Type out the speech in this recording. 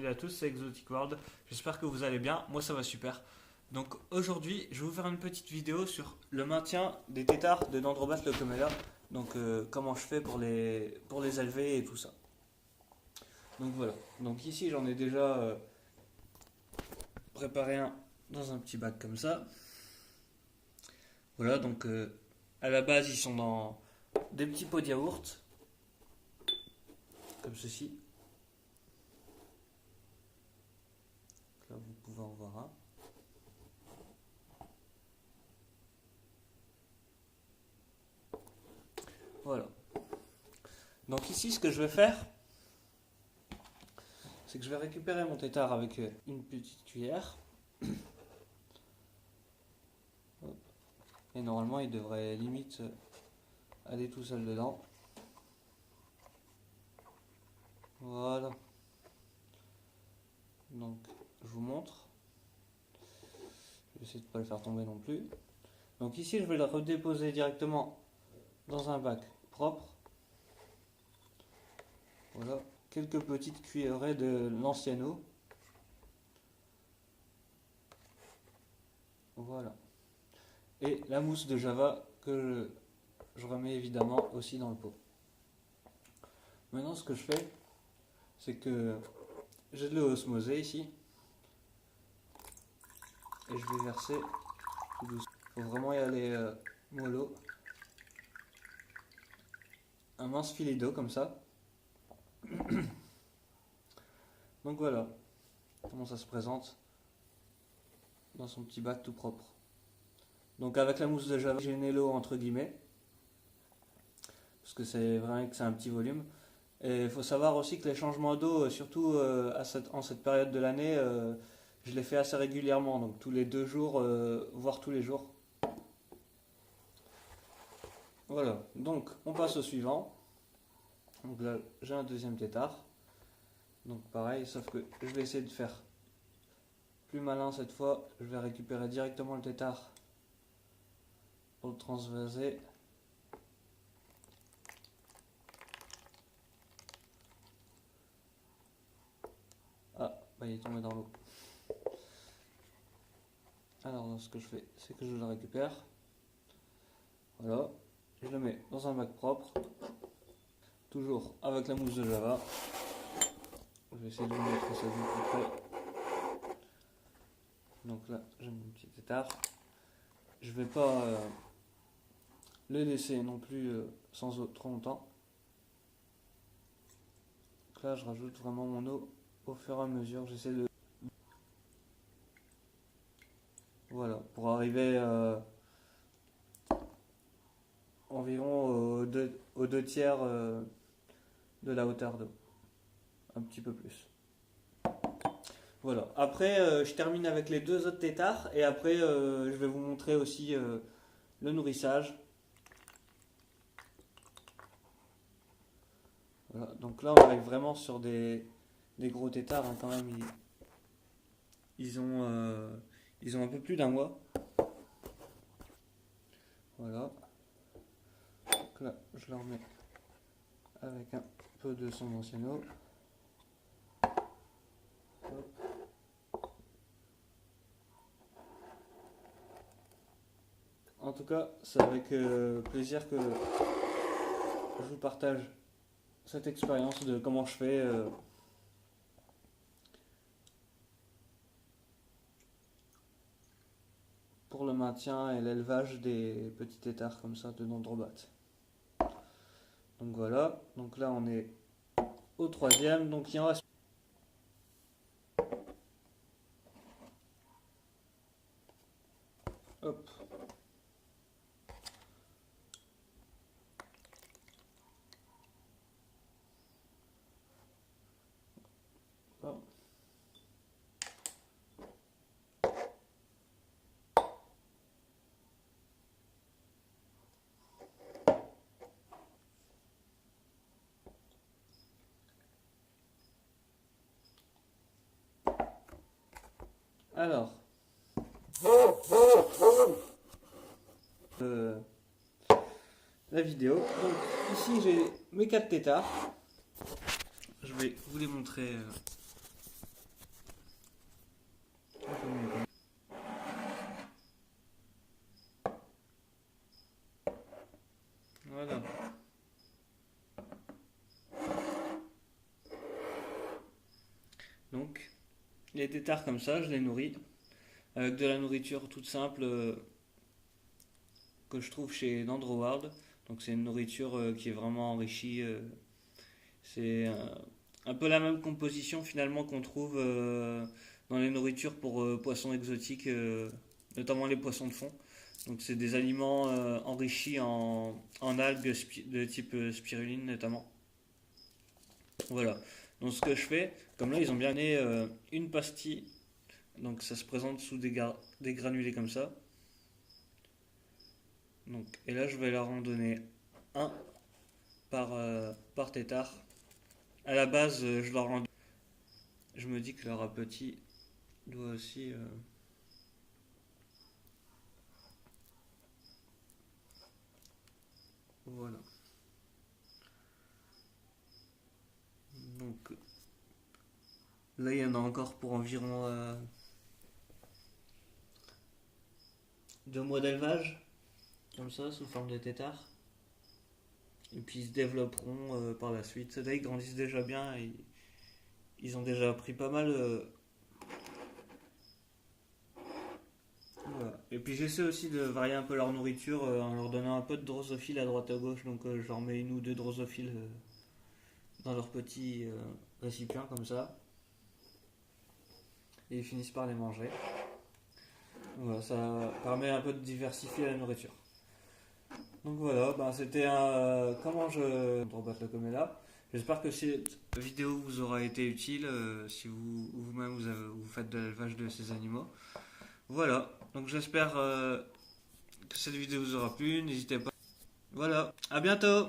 Salut à tous, c'est Exotic World. J'espère que vous allez bien. Moi, ça va super. Donc aujourd'hui, je vais vous faire une petite vidéo sur le maintien des têtards de Dendrobat leucomela. Donc comment je fais pour les élever et tout ça. Donc voilà. Donc ici, j'en ai déjà préparé un dans un petit bac comme ça. Voilà, donc à la base, ils sont dans des petits pots de yaourt, comme ceci. Là, vous pouvez en voir un. Voilà. Donc ici, ce que je vais faire, c'est que je vais récupérer mon tétard avec une petite cuillère. Et normalement, il devrait limite aller tout seul dedans. Voilà. Donc, je vous montre. Je vais essayer de ne pas le faire tomber non plus. Donc ici, je vais le redéposer directement dans un bac propre. Voilà. Quelques petites cuillerées de l'ancienne eau. Voilà. Et la mousse de Java que je remets évidemment aussi dans le pot. Maintenant, ce que je fais, c'est que j'ai de l'eau osmosée ici. Et je vais verser tout doucement. Il faut vraiment y aller mollo. Un mince filet d'eau comme ça. Donc voilà comment ça se présente dans son petit bac tout propre. Donc avec la mousse de Java, j'ai gêné l'eau entre guillemets. Parce que c'est vrai que c'est un petit volume. Et il faut savoir aussi que les changements d'eau, surtout en cette période de l'année, je les fais assez régulièrement. Donc tous les 2 jours, voire tous les jours. Voilà, donc on passe au suivant. Donc là, j'ai un deuxième tétard. Donc pareil, sauf que je vais essayer de faire plus malin cette fois. Je vais récupérer directement le tétard pour le transvaser. Ah, bah il est tombé dans l'eau. Alors ce que je fais, c'est que je le récupère. Voilà, je le mets dans un bac propre. Toujours avec la mousse de Java. Je vais essayer de vous mettre ça plus près. Donc là, j'ai mon petit tétard. Je vais pas le laisser non plus sans eau trop longtemps. Donc là, je rajoute vraiment mon eau au fur et à mesure. J'essaie de... Voilà, pour arriver environ aux deux tiers de la hauteur d'eau. Un petit peu plus. Voilà. Après, je termine avec les deux autres têtards et après, je vais vous montrer aussi le nourrissage. Voilà. Donc là, on arrive vraiment sur des gros têtards hein, quand même. Ils ont un peu plus d'1 mois. Voilà. Donc là, je leur mets avec un peu de son ancienne eau. En tout cas, c'est avec plaisir que je vous partage cette expérience de comment je fais pour le maintien et l'élevage des petits têtards comme ça de Dendrobat. Donc voilà, donc là on est au troisième, donc il en reste. Hop. Hop. Alors, la vidéo. Donc ici j'ai mes 4 têtards. Je vais vous les montrer Donc les têtards comme ça, je les nourris avec de la nourriture toute simple que je trouve chez Nandroward. Donc c'est une nourriture qui est vraiment enrichie. C'est un peu la même composition finalement qu'on trouve dans les nourritures pour poissons exotiques, notamment les poissons de fond. Donc c'est des aliments enrichis en algues de type spiruline notamment. Voilà. Donc ce que je fais, comme là ils ont bien donné une pastille, donc ça se présente sous des granulés comme ça. Donc, et là je vais leur en donner un par tétard. À la base, je me dis que leur appétit doit aussi. Voilà. Donc là, il y en a encore pour environ 2 mois d'élevage, comme ça, sous forme de tétard. Et puis ils se développeront par la suite. Là, ils grandissent déjà bien et ils ont déjà pris pas mal. Voilà. Et puis j'essaie aussi de varier un peu leur nourriture en leur donnant un peu de drosophile à droite à gauche. Donc je leur mets 1 ou 2 drosophiles dans leur petit récipient comme ça. Et ils finissent par les manger. Voilà, ça permet un peu de diversifier la nourriture. Donc voilà, ben c'était un comment je rebattre le coméla. J'espère que cette vidéo vous aura été utile si vous-même vous faites de l'élevage de ces animaux. Voilà, donc j'espère que cette vidéo vous aura plu. N'hésitez pas. Voilà, à bientôt!